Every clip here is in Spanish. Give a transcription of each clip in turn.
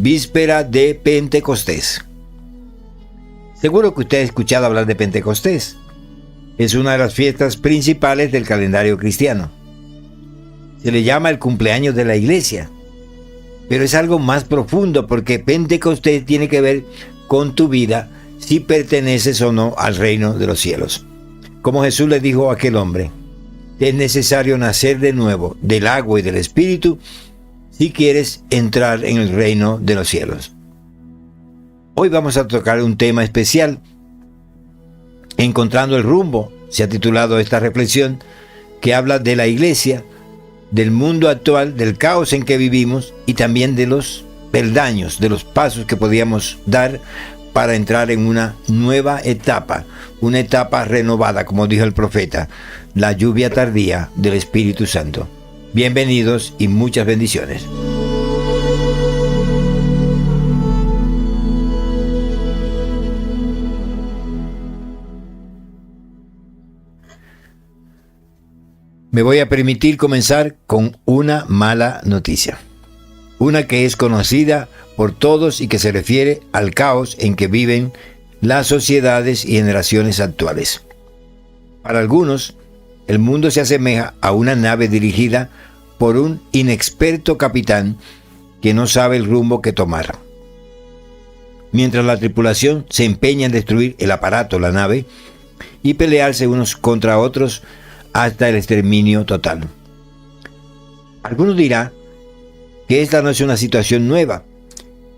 víspera de Pentecostés. Seguro que usted ha escuchado hablar de Pentecostés. Es una de las fiestas principales del calendario cristiano. Se le llama el cumpleaños de la iglesia, pero es algo más profundo porque Pentecostés tiene que ver con tu vida, si perteneces o no al reino de los cielos. Como Jesús le dijo a aquel hombre, es necesario nacer de nuevo del agua y del Espíritu si quieres entrar en el reino de los cielos. Hoy vamos a tocar un tema especial, Encontrando el rumbo, se ha titulado esta reflexión, que habla de la iglesia, del mundo actual, del caos en que vivimos y también de los peldaños, de los pasos que podíamos dar para entrar en una nueva etapa, una etapa renovada, como dijo el profeta, la lluvia tardía del Espíritu Santo. Bienvenidos y muchas bendiciones. Me voy a permitir comenzar con una mala noticia. Una que es conocida por todos y que se refiere al caos en que viven las sociedades y generaciones actuales. Para algunos, el mundo se asemeja a una nave dirigida por un inexperto capitán que no sabe el rumbo que tomar. Mientras la tripulación se empeña en destruir el aparato, la nave, y pelearse unos contra otros hasta el exterminio total. Algunos dirán que esta no es una situación nueva,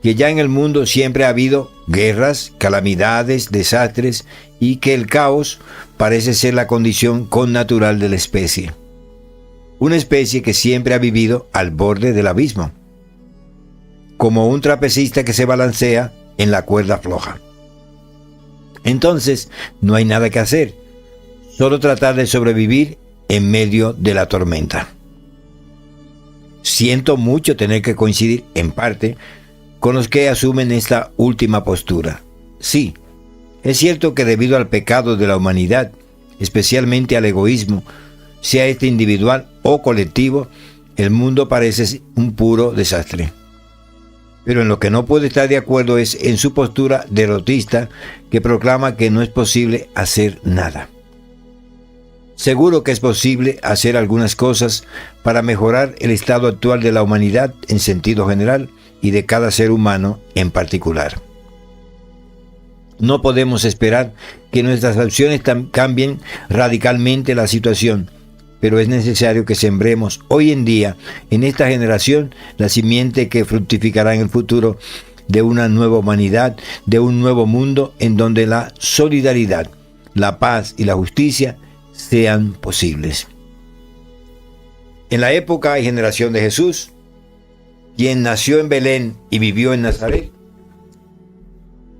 que ya en el mundo siempre ha habido guerras, calamidades, desastres y que el caos parece ser la condición connatural de la especie. Una especie que siempre ha vivido al borde del abismo, como un trapecista que se balancea en la cuerda floja. Entonces, no hay nada que hacer, solo tratar de sobrevivir en medio de la tormenta. Siento mucho tener que coincidir, en parte, con los que asumen esta última postura. Sí, es cierto que debido al pecado de la humanidad, especialmente al egoísmo, sea este individual o colectivo, el mundo parece un puro desastre. Pero en lo que no puedo estar de acuerdo es en su postura derrotista que proclama que no es posible hacer nada. Seguro que es posible hacer algunas cosas para mejorar el estado actual de la humanidad en sentido general y de cada ser humano en particular. No podemos esperar que nuestras acciones cambien radicalmente la situación, pero es necesario que sembremos hoy en día, en esta generación, la simiente que fructificará en el futuro de una nueva humanidad, de un nuevo mundo en donde la solidaridad, la paz y la justicia sean posibles. En la época y generación de Jesús, quien nació en Belén y vivió en Nazaret,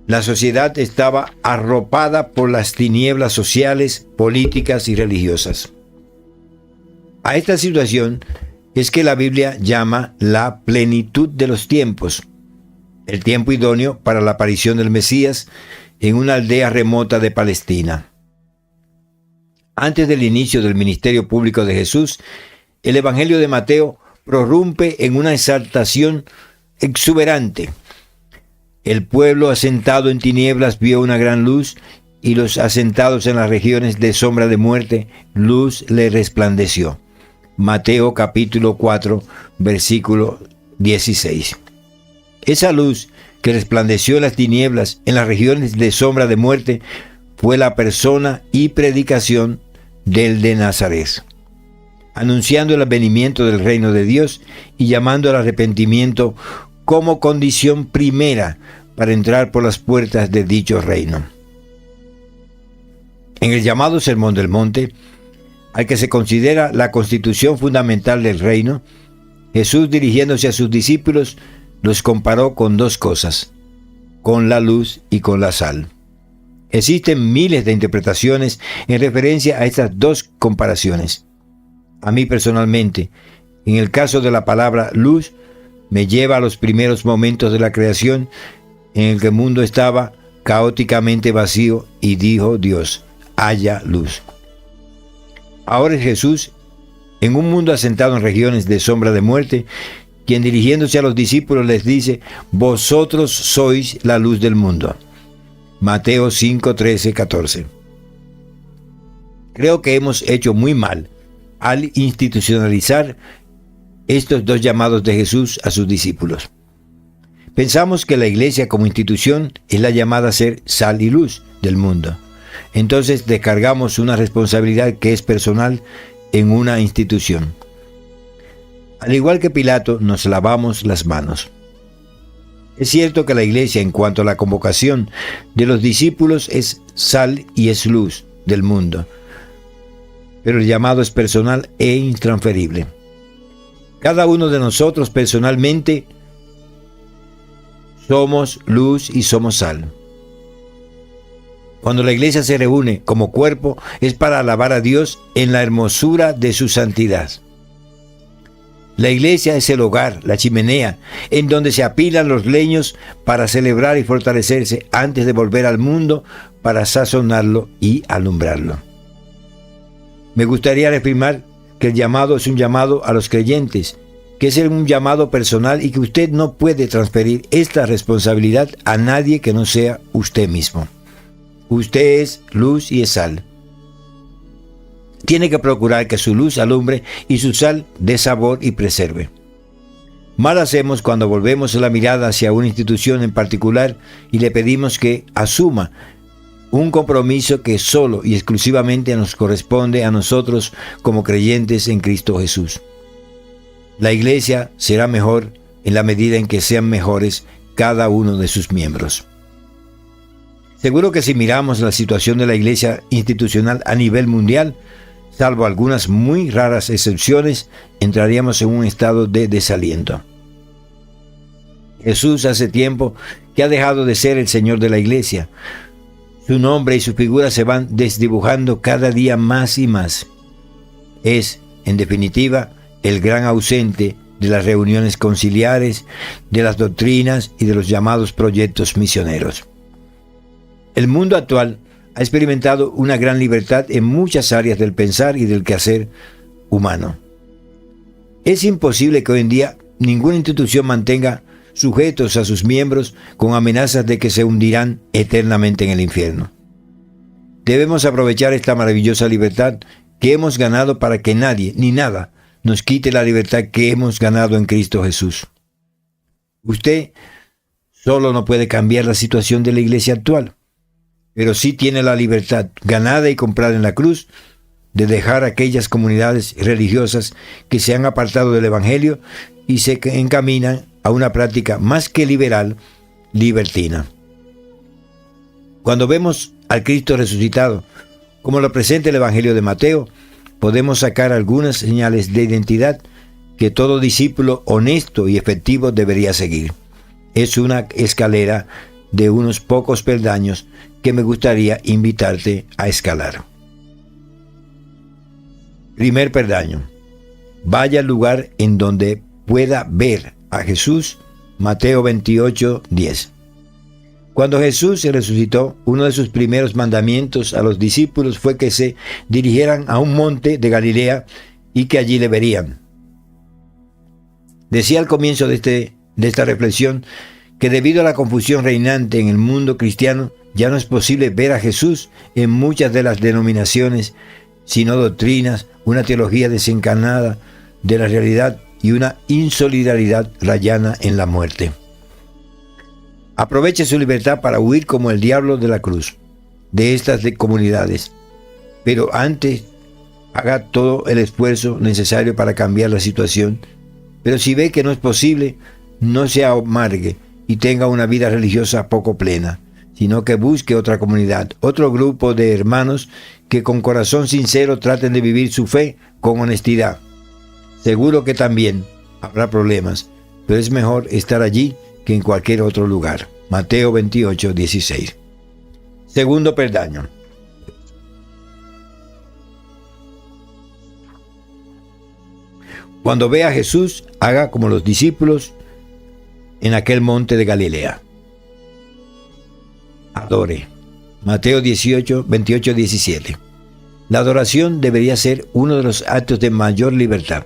la sociedad estaba arropada por las tinieblas sociales, políticas y religiosas. A esta situación es que la Biblia llama la plenitud de los tiempos, el tiempo idóneo para la aparición del Mesías en una aldea remota de Palestina. Antes del inicio del ministerio público de Jesús, el Evangelio de Mateo prorrumpe en una exaltación exuberante. El pueblo asentado en tinieblas vio una gran luz, y los asentados en las regiones de sombra de muerte, luz le resplandeció. Mateo capítulo 4, versículo 16. Esa luz que resplandeció en las tinieblas, en las regiones de sombra de muerte, fue la persona y predicación del de Nazaret, anunciando el advenimiento del reino de Dios y llamando al arrepentimiento como condición primera para entrar por las puertas de dicho reino. En el llamado Sermón del Monte, al que se considera la constitución fundamental del reino, Jesús, dirigiéndose a sus discípulos, los comparó con dos cosas, con la luz y con la sal. Existen miles de interpretaciones en referencia a estas dos comparaciones. A mí personalmente, en el caso de la palabra luz, me lleva a los primeros momentos de la creación en el que el mundo estaba caóticamente vacío y dijo Dios, haya luz. Ahora es Jesús, en un mundo asentado en regiones de sombra de muerte, quien dirigiéndose a los discípulos les dice: vosotros sois la luz del mundo. Mateo 5, 13, 14. Creo que hemos hecho muy mal al institucionalizar estos dos llamados de Jesús a sus discípulos. Pensamos que la iglesia como institución es la llamada a ser sal y luz del mundo. Entonces descargamos una responsabilidad que es personal en una institución. Al igual que Pilato, nos lavamos las manos. Es cierto que la iglesia, en cuanto a la convocación de los discípulos, es sal y es luz del mundo, pero el llamado es personal e intransferible. Cada uno de nosotros personalmente somos luz y somos sal. Cuando la iglesia se reúne como cuerpo, es para alabar a Dios en la hermosura de su santidad. La iglesia es el hogar, la chimenea, en donde se apilan los leños para celebrar y fortalecerse antes de volver al mundo para sazonarlo y alumbrarlo. Me gustaría reafirmar que el llamado es un llamado a los creyentes, que es un llamado personal y que usted no puede transferir esta responsabilidad a nadie que no sea usted mismo. Usted es luz y es sal. Tiene que procurar que su luz alumbre y su sal dé sabor y preserve. Mal hacemos cuando volvemos la mirada hacia una institución en particular y le pedimos que asuma un compromiso que solo y exclusivamente nos corresponde a nosotros como creyentes en Cristo Jesús. La iglesia será mejor en la medida en que sean mejores cada uno de sus miembros. Seguro que si miramos la situación de la iglesia institucional a nivel mundial, salvo algunas muy raras excepciones, entraríamos en un estado de desaliento. Jesús hace tiempo que ha dejado de ser el Señor de la iglesia. Su nombre y su figura se van desdibujando cada día más y más. Es, en definitiva, el gran ausente de las reuniones conciliares, de las doctrinas y de los llamados proyectos misioneros. El mundo actual ha experimentado una gran libertad en muchas áreas del pensar y del quehacer humano. Es imposible que hoy en día ninguna institución mantenga sujetos a sus miembros con amenazas de que se hundirán eternamente en el infierno. Debemos aprovechar esta maravillosa libertad que hemos ganado para que nadie ni nada nos quite la libertad que hemos ganado en Cristo Jesús. Usted solo no puede cambiar la situación de la iglesia actual, pero sí tiene la libertad ganada y comprada en la cruz de dejar aquellas comunidades religiosas que se han apartado del Evangelio y se encaminan a una práctica más que liberal, libertina. Cuando vemos al Cristo resucitado, como lo presenta el Evangelio de Mateo, podemos sacar algunas señales de identidad que todo discípulo honesto y efectivo debería seguir. Es una escalera de unos pocos peldaños que me gustaría invitarte a escalar. Primer peldaño: vaya al lugar en donde pueda ver a Jesús. Mateo 28, 10. Cuando Jesús se resucitó, uno de sus primeros mandamientos a los discípulos fue que se dirigieran a un monte de Galilea y que allí le verían. Decía al comienzo de esta reflexión que debido a la confusión reinante en el mundo cristiano, ya no es posible ver a Jesús en muchas de las denominaciones, sino doctrinas, una teología desencarnada de la realidad y una insolidaridad rayana en la muerte. Aproveche su libertad para huir como el diablo de la cruz, de estas comunidades, pero antes haga todo el esfuerzo necesario para cambiar la situación. Pero si ve que no es posible, no se amargue y tenga una vida religiosa poco plena, sino que busque otra comunidad, otro grupo de hermanos que con corazón sincero traten de vivir su fe con honestidad. Seguro que también habrá problemas, pero es mejor estar allí que en cualquier otro lugar. Mateo 28, 16. Segundo peldaño: cuando vea a Jesús, haga como los discípulos en aquel monte de Galilea. Adore. Mateo 28, 17. La adoración debería ser uno de los actos de mayor libertad,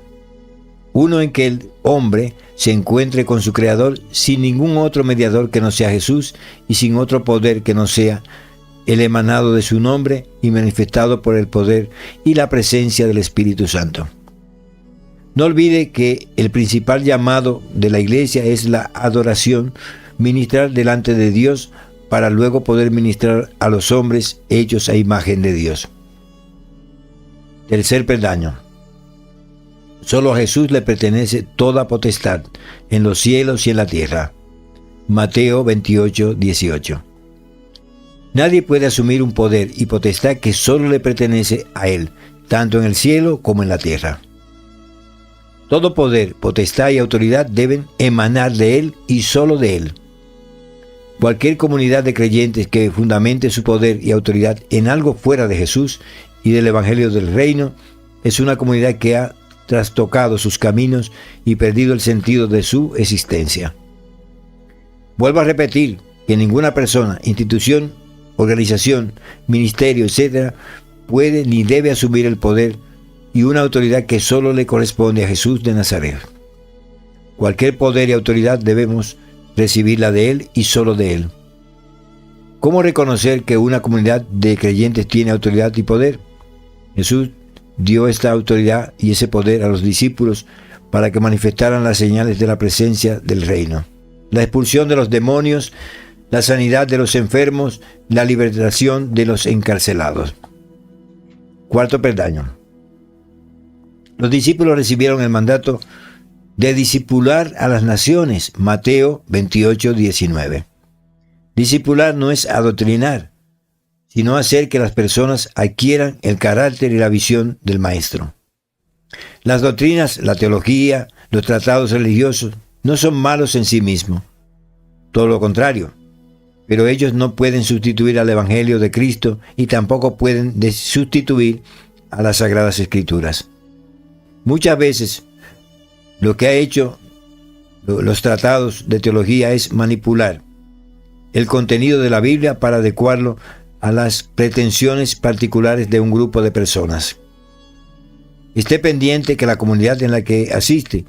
uno en que el hombre se encuentre con su Creador sin ningún otro mediador que no sea Jesús y sin otro poder que no sea el emanado de su nombre y manifestado por el poder y la presencia del Espíritu Santo. No olvide que el principal llamado de la iglesia es la adoración, ministrar delante de Dios para luego poder ministrar a los hombres hechos a imagen de Dios. Tercer peldaño. Solo a Jesús le pertenece toda potestad en los cielos y en la tierra. Mateo 28, 18. Nadie puede asumir un poder y potestad que solo le pertenece a Él, tanto en el cielo como en la tierra. Todo poder, potestad y autoridad deben emanar de Él y solo de Él. Cualquier comunidad de creyentes que fundamente su poder y autoridad en algo fuera de Jesús y del Evangelio del Reino es una comunidad que ha trastocado sus caminos y perdido el sentido de su existencia. Vuelvo a repetir que ninguna persona, institución, organización, ministerio, etc., puede ni debe asumir el poder y una autoridad que solo le corresponde a Jesús de Nazaret. Cualquier poder y autoridad debemos recibirla de Él y solo de Él. ¿Cómo reconocer que una comunidad de creyentes tiene autoridad y poder? Jesús dio esta autoridad y ese poder a los discípulos para que manifestaran las señales de la presencia del reino. La expulsión de los demonios, la sanidad de los enfermos, la liberación de los encarcelados. Cuarto peldaño. Los discípulos recibieron el mandato de discipular a las naciones. Mateo 28, 19. Discipular no es adoctrinar, sino hacer que las personas adquieran el carácter y la visión del Maestro. Las doctrinas, la teología, los tratados religiosos no son malos en sí mismos. Todo lo contrario. Pero ellos no pueden sustituir al Evangelio de Cristo y tampoco pueden sustituir a las Sagradas Escrituras. Muchas veces lo que ha hecho los tratados de teología es manipular el contenido de la Biblia para adecuarlo a las pretensiones particulares de un grupo de personas. Esté pendiente que la comunidad en la que asiste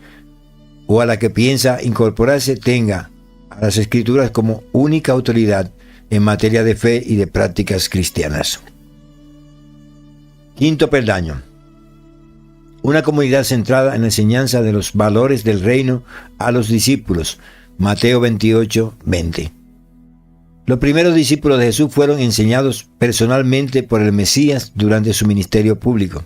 o a la que piensa incorporarse tenga a las Escrituras como única autoridad en materia de fe y de prácticas cristianas. Quinto peldaño. Una comunidad centrada en la enseñanza de los valores del reino a los discípulos. Mateo 28, 20. Los primeros discípulos de Jesús fueron enseñados personalmente por el Mesías durante su ministerio público.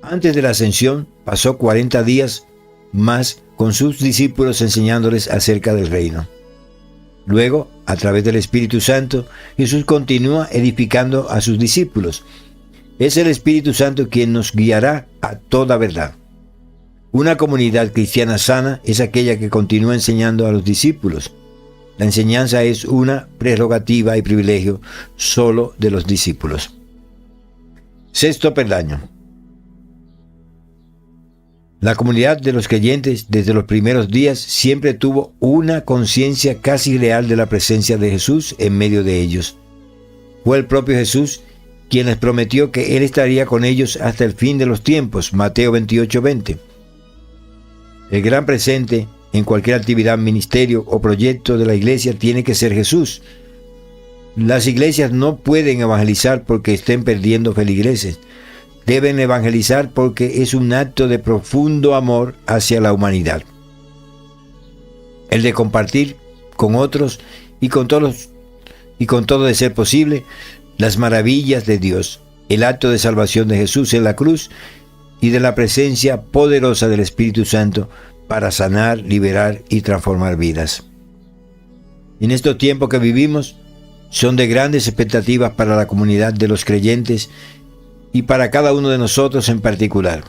Antes de la ascensión, pasó 40 días más con sus discípulos enseñándoles acerca del reino. Luego, a través del Espíritu Santo, Jesús continúa edificando a sus discípulos. Es el Espíritu Santo quien nos guiará a toda verdad. Una comunidad cristiana sana es aquella que continúa enseñando a los discípulos. La enseñanza es una prerrogativa y privilegio solo de los discípulos. Sexto peldaño. La comunidad de los creyentes desde los primeros días siempre tuvo una conciencia casi real de la presencia de Jesús en medio de ellos. Fue el propio Jesús quien les prometió que Él estaría con ellos hasta el fin de los tiempos. Mateo 28, 20. El gran presente en cualquier actividad, ministerio o proyecto de la iglesia tiene que ser Jesús. Las iglesias no pueden evangelizar porque estén perdiendo feligreses. Deben evangelizar porque es un acto de profundo amor hacia la humanidad. El de compartir con otros y con todo de ser posible las maravillas de Dios, el acto de salvación de Jesús en la cruz y de la presencia poderosa del Espíritu Santo para sanar, liberar y transformar vidas. En estos tiempos que vivimos son de grandes expectativas para la comunidad de los creyentes y para cada uno de nosotros en particular.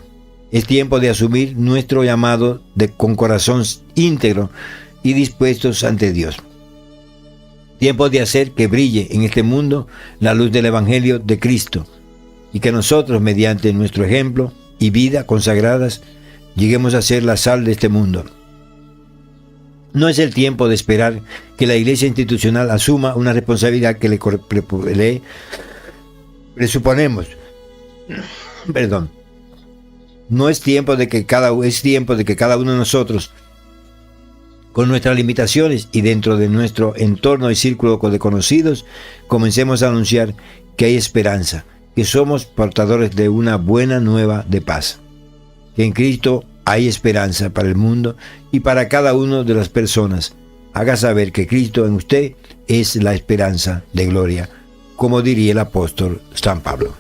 Es tiempo de asumir nuestro llamado con corazón íntegro y dispuestos ante Dios. Tiempo de hacer que brille en este mundo la luz del Evangelio de Cristo y que nosotros, mediante nuestro ejemplo y vida consagradas, lleguemos a ser la sal de este mundo. No es el tiempo de esperar que la iglesia institucional asuma una responsabilidad que le presuponemos. No es tiempo de que cada uno de nosotros con nuestras limitaciones y dentro de nuestro entorno y círculo de conocidos, comencemos a anunciar que hay esperanza, que somos portadores de una buena nueva de paz, que en Cristo hay esperanza para el mundo y para cada una de las personas. Haga saber que Cristo en usted es la esperanza de gloria, como diría el apóstol San Pablo.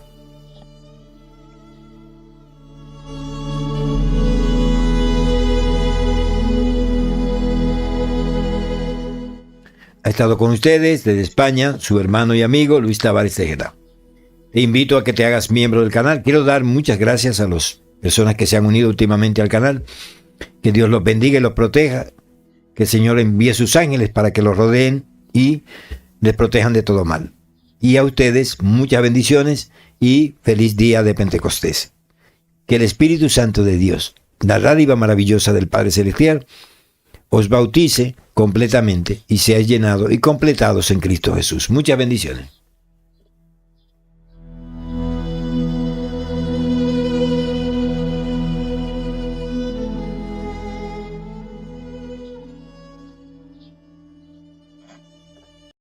Ha estado con ustedes desde España su hermano y amigo Luis Tavares Tejeda. Te invito a que te hagas miembro del canal. Quiero dar muchas gracias a las personas que se han unido últimamente al canal. Que Dios los bendiga y los proteja. Que el Señor envíe sus ángeles para que los rodeen y les protejan de todo mal. Y a ustedes muchas bendiciones y feliz día de Pentecostés. Que el Espíritu Santo de Dios, la dádiva maravillosa del Padre Celestial, os bautice completamente y seáis llenados y completados en Cristo Jesús. Muchas bendiciones.